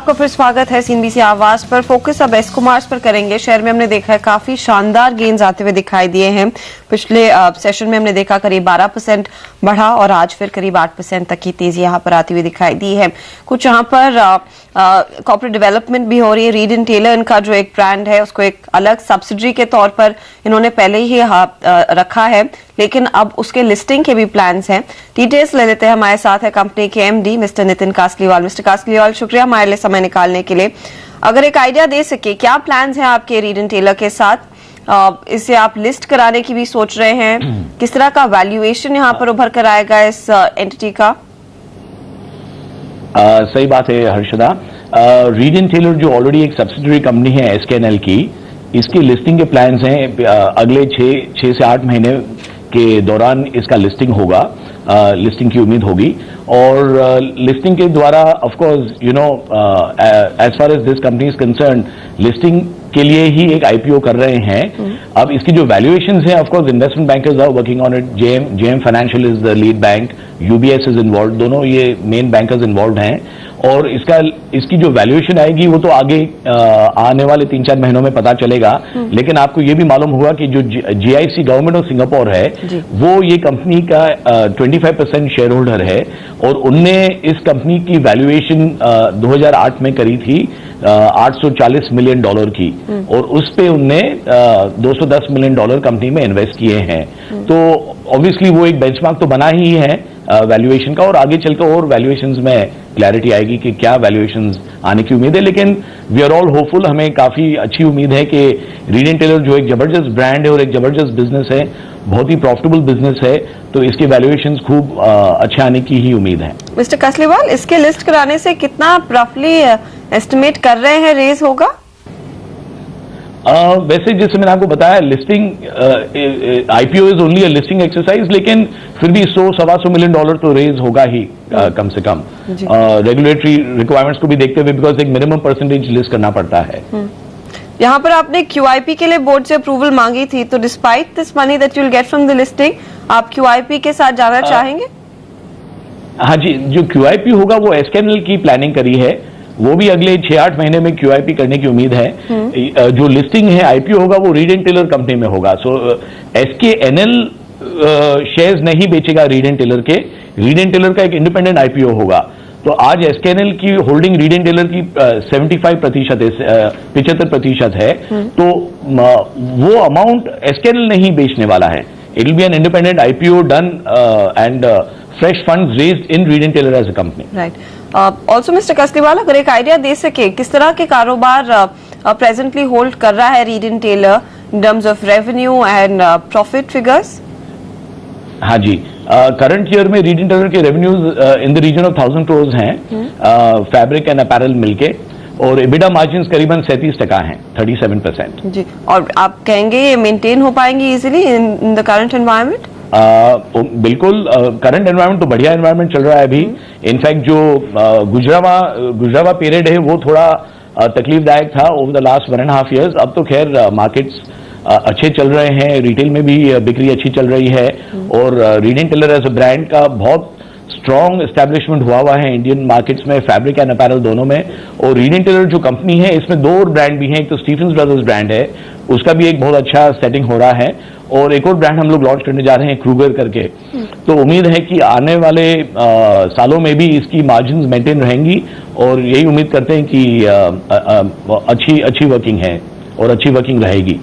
आपका फिर स्वागत है सीएनबीसी आवाज पर। फोकस अब एस्को मार्ट्स पर करेंगे। शहर में हमने देखा है काफी शानदार गेन्स आते हुए दिखाई दिए हैं। पिछले सेशन में हमने देखा करीब 12% बढ़ा और आज फिर करीब 8% तक की तेजी यहां पर आती हुई दिखाई दी है। कुछ यहां पर कॉर्पोरेट डेवलपमेंट भी हो रही है। रीड एंड टेलर इनका जो एक ब्रांड है उसको एक अलग सब्सिडरी के तौर पर इन्होंने पहले ही रखा है, लेकिन अब उसके लिस्टिंग के भी प्लान्स हैं। डिटेल्स ले लेते हैं। हमारे साथ है कंपनी के MD mister Nitin Kasliwal. Mister Kasliwal, शुक्रिया हमारे लिए समय निकालने के लिए। अगर एक आइडिया दे सके, क्या प्लान्स हैं आपके रीड एंड टेलर के साथ? इसे आप लिस्ट कराने की भी सोच रहे हैं? किस तरह का वैल्यूएशन यहाँ पर उभर कर आएगा इस एंटिटी का? सही बात है हर्षदा। रीड एंड टेलर जो ऑलरेडी एक सब्सिडरी कंपनी है एसकेएनएल की, इसकी लिस्टिंग के प्लान्स हैं। अगले 6 से 8 महीने के दौरान इसका लिस्टिंग होगा, लिस्टिंग की उम्मीद होगी। और लिस्टिंग के द्वारा of course you know as far as this company is concern, listing के लिए ही एक आईपीओ कर रहे हैं। अब इसकी जो वैल्यूएशंस हैं, of course investment bankers are working on it. JM financial is the lead bank, UBS is involve, दोनों ये मेन बैंकर्स इन्वॉल्व हैं। और इसकी जो वैल्यूएशन आएगी वो तो आगे आने वाले 3-4 महीनों में पता चलेगा। लेकिन आपको ये भी मालूम होगा कि जो जीआईसी गवर्नमेंट ऑफ सिंगापुर है वो ये कंपनी का 25% शेयर होल्डर है और उनने इस कंपनी की वैल्यूएशन 2008 में करी थी $840 मिलियन की, और उस पे उनने $210 मिलियन कंपनी में इन्वेस्ट किए हैं। तो ऑब्वियसली वो एक बेंचमार्क तो बना ही है वैल्यूएशन का, और आगे चलकर और वैल्यूएशंस में क्लैरिटी आएगी कि क्या वैल्यूएशंस आने की उम्मीद है। लेकिन वी आर ऑल होपफुल, हमें काफी अच्छी उम्मीद है कि रीड एंड टेलर जो एक जबरदस्त ब्रांड है और एक जबरदस्त बिजनेस है, बहुत ही प्रॉफिटेबल बिजनेस है, तो इसके वैल्यूएशंस खूब अच्छे आने की ही उम्मीद है। मिस्टर कासलीवाल, इसके लिस्ट कराने से कितना रफली एस्टिमेट कर रहे हैं रेज होगा? वैसे जैसे मैंने आपको बताया, listing IPO is only a listing exercise, लेकिन फिर भी $100-125 मिलियन तो रेज होगा ही कम से कम, रेगुलेटरी रिक्वायरमेंट्स को भी देखते हुए, बिकॉज एक मिनिमम परसेंटेज लिस्ट करना पड़ता है। यहाँ पर आपने क्यूआईपी के लिए बोर्ड से अप्रूवल मांगी थी, तो despite this money that you will get from the listing, आप क्यूआईपी के साथ जाना चाहेंगे? हाँ जी, जो क्यूआईपी होगा वो एसकेएनएल की प्लानिंग करी है, वो भी अगले 6-8 महीने में क्यूआईपी करने की उम्मीद है। जो लिस्टिंग है आईपीओ होगा वो रीड एंड टेलर कंपनी में होगा। सो एसकेएनएल शेयर्स नहीं बेचेगा रीड एंड टेलर के, रीड एंड टेलर का एक इंडिपेंडेंट आईपीओ होगा। तो आज एसकेएनएल की होल्डिंग रीड एंड टेलर की 75% है, 75% है, तो वो अमाउंट एसकेएनएल नहीं बेचने वाला है। It will be an independent IPO done and fresh funds raised in Reid and Taylor as a company. Right. Also mister Kasliwal, अगर एक आइडिया दे सके किस तरह के कारोबार प्रेजेंटली होल्ड कर रहा है Reid and Taylor in terms of revenue and profit figures? हाँ जी, करंट ईयर में रीड एंड टेलर के revenues in the region of 1000 crore हैं, फैब्रिक एंड अपैरल मिलके, और एबिटा मार्जिन करीबन 37% हैं, 37%। जी, और आप कहेंगे ये मेंटेन हो पाएंगे easily in the current environment? बिल्कुल, करंट एनवायरनमेंट तो बढ़िया एनवायरनमेंट चल रहा है अभी। इनफैक्ट जो गुजरावा पीरियड है वो थोड़ा तकलीफदायक था ओवर द लास्ट 1.5 years। अब तो खैर मार्केट्स अच्छे चल रहे हैं, रिटेल में भी बिक्री अच्छी चल रही है, और Reid and Taylor as a brand का बहुत स्ट्रॉन्ग एस्टैब्लिशमेंट हुआ है इंडियन मार्केट्स में, फैब्रिक एंड अपैरल दोनों में। और रीड एंड टेलर जो कंपनी है इसमें 2 और ब्रांड भी हैं, एक तो स्टीफन्स ब्रदर्स ब्रांड है, उसका भी एक बहुत अच्छा सेटिंग हो रहा है, और एक और ब्रांड हम लोग लॉन्च करने जा रहे हैं क्रूगर करके। तो उम्मीद है कि आने वाले सालों में भी इसकी मार्जिन्स मेंटेन रहेंगी, और यही उम्मीद करते हैं कि अच्छी वर्किंग है और अच्छी वर्किंग रहेगी।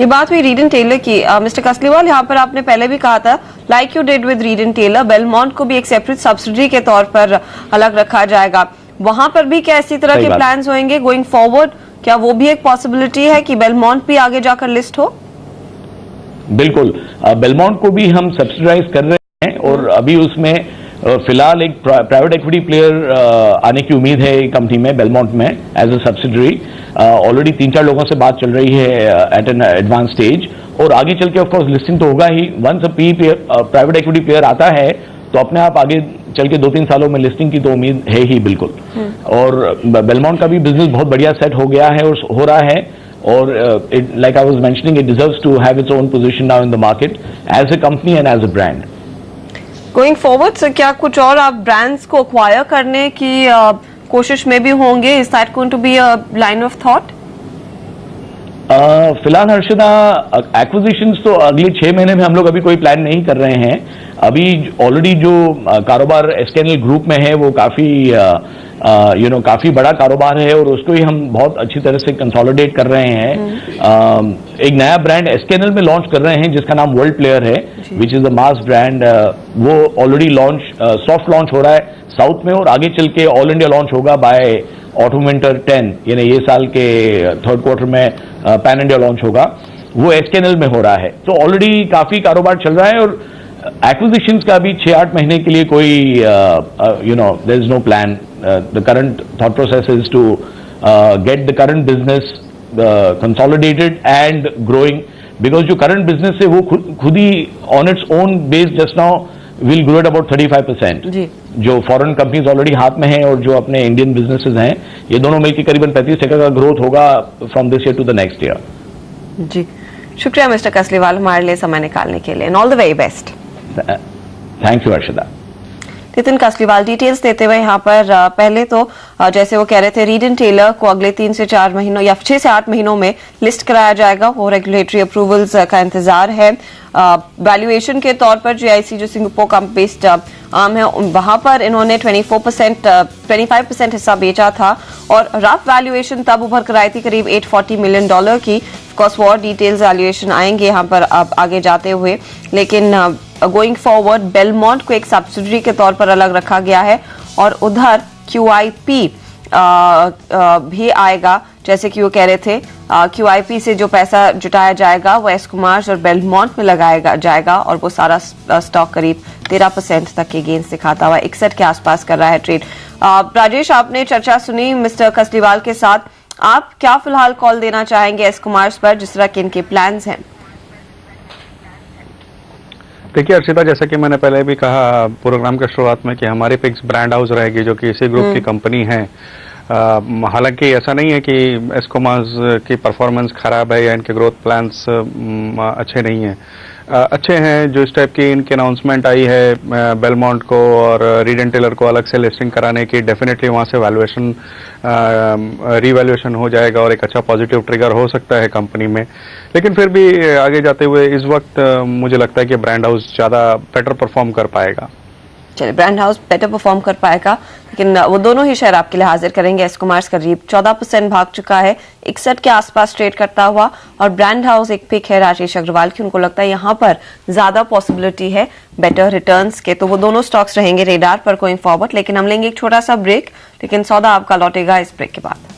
ये बात हुई रीड एंड टेलर की। मिस्टर कासलीवाल, यहाँ पर आपने पहले भी कहा था, like you did with Reid and Taylor, Belmont को भी एक सेपरेट सब्सिडरी के तौर पर अलग रखा जाएगा। वहां पर भी क्या इसी तरह के प्लान्स होंगे गोइंग फॉरवर्ड? क्या वो भी एक पॉसिबिलिटी है कि बेलमोंट भी आगे जाकर लिस्ट हो? बिल्कुल, बेलमोंट को भी हम सब्सिडाइज कर रहे हैं, और अभी उसमें फिलहाल एक प्राइवेट इक्विटी प्लेयर आने की उम्मीद है कंपनी में, बेलमोंट में एज अ सब्सिडरी। ऑलरेडी 3-4 लोगों से बात चल रही है एट एन एडवांस स्टेज, और आगे चल के ऑफकोर्स लिस्टिंग तो होगा ही। वंस प्राइवेट इक्विटी प्लेयर आता है तो अपने आप आगे चल के 2-3 सालों में लिस्टिंग की तो उम्मीद है ही बिल्कुल। और बेलमोंट का भी बिजनेस बहुत बढ़िया सेट हो गया है और हो रहा है, और like I was mentioning, it deserves to have its own position now in the market as a company and as a brand. Going forward, sir, क्या कुछ और आप ब्रांड्स को acquire करने की कोशिश में भी होंगे? Is that going to be a line of thought? फिलहाल हर्षदा एक्विजिशंस तो अगले 6 महीने में हम लोग अभी कोई प्लान नहीं कर रहे हैं। अभी ऑलरेडी जो कारोबार एसकेएनएल ग्रुप में है वो काफी काफी बड़ा कारोबार है और उसको ही हम बहुत अच्छी तरह से कंसोलिडेट कर रहे हैं। एक नया ब्रांड एसकेएनएल में लॉन्च कर रहे हैं जिसका नाम वर्ल्ड प्लेयर है, which is a mass brand. वो ऑलरेडी सॉफ्ट लॉन्च हो रहा है साउथ में और आगे चल के ऑल इंडिया लॉन्च होगा बाय ऑटम विंटर 10, यानी ये साल के 3rd क्वार्टर में पैन इंडिया लॉन्च होगा। वो एसकेएनएल में हो रहा है, तो ऑलरेडी काफी कारोबार चल रहा है और एक्विजिशंस का भी 6-8 महीने के लिए कोई there is no plan. The current thought process is to get the current business consolidated and growing, because जो करंट बिजनेस है वो खुद ही on its own base just now will grow at about 35%। जो फॉरेन कंपनीज ऑलरेडी हाथ में हैं और जो अपने इंडियन बिजनेसेस हैं, ये दोनों मिलकर करीबन 35% का ग्रोथ होगा from this year to the next year. जी, शुक्रिया मिस्टर कसलीवाल हमारे लिए समय निकालने के लिए, and all the very best. Thank you Harshada. Nitin Kasliwal details देते हुए यहाँ पर पहले तो जैसे वो कह रहे थे, रीड एंड टेलर को अगले 3 से 4 महीनों या 6 से 8 महीनों में लिस्ट कराया जाएगा। वो रेगुलेटरी अप्रूवल्स का इंतजार है। वैल्यूएशन के तौर पर जीआईसी जो सिंगापुर का बेस्ड आर्म है, वहां पर इन्होंने 25% हिस्सा बेचा था और रफ वैल्यूएशन तब उभर कर आई थी करीब $840 मिलियन की। ऑफकोर्स वो डिटेल्स वैल्यूएशन आएंगे यहाँ पर अब आगे जाते हुए, लेकिन गोइंग फॉरवर्ड बेलमोंट को एक सब्सिडरी के तौर पर अलग रखा गया है और उधर QIP भी आएगा। जैसे कि वो कह रहे थे, QIP से जो पैसा जुटाया जाएगा वो एस्कुमार्स और बेलमोंट में लगाया जाएगा और वो सारा स्टॉक करीब 13% तक के गेंस दिखाता हुआ 61 के आसपास कर रहा है ट्रेड। राजेश, आपने चर्चा सुनी मिस्टर कसलीवाल के साथ, आप क्या फिलहाल कॉल देना चाहेंगे एस्कुमार्स पर, जिस तरह के इनके प्लान्स हैं? देखिए अर्शिता, जैसा कि मैंने पहले भी कहा प्रोग्राम के शुरुआत में कि हमारी पिक्स ब्रांड हाउस रहेगी जो कि इसी ग्रुप की कंपनी है। हालांकि ऐसा नहीं है कि एस्कुमार्स की परफॉर्मेंस खराब है या इनके ग्रोथ प्लान्स अच्छे नहीं हैं, अच्छे हैं। जो इस टाइप की इनकी अनाउंसमेंट आई है बेलमोंट को और रीड एंड टेलर को अलग से लिस्टिंग कराने की, डेफिनेटली वहाँ से वैल्यूएशन रीवैल्यूएशन हो जाएगा और एक अच्छा पॉजिटिव ट्रिगर हो सकता है कंपनी में। लेकिन फिर भी आगे जाते हुए इस वक्त मुझे लगता है कि ब्रांड हाउस ज़्यादा बेटर परफॉर्म कर पाएगा। चलिए, ब्रांड हाउस बेटर परफॉर्म कर पाएगा, लेकिन वो दोनों ही शेयर आपके लिए हाजिर करेंगे। एस्कुमार्स करीब 14% भाग चुका है, 61 के आसपास ट्रेड करता हुआ, और ब्रांड हाउस एक पिक है राजेश अग्रवाल की। उनको लगता है यहाँ पर ज्यादा पॉसिबिलिटी है बेटर रिटर्न्स के, तो वो दोनों स्टॉक्स रहेंगे रेडार पर गोइंग फॉरवर्ड। लेकिन हम लेंगे एक छोटा सा ब्रेक, लेकिन सौदा आपका लौटेगा इस ब्रेक के बाद।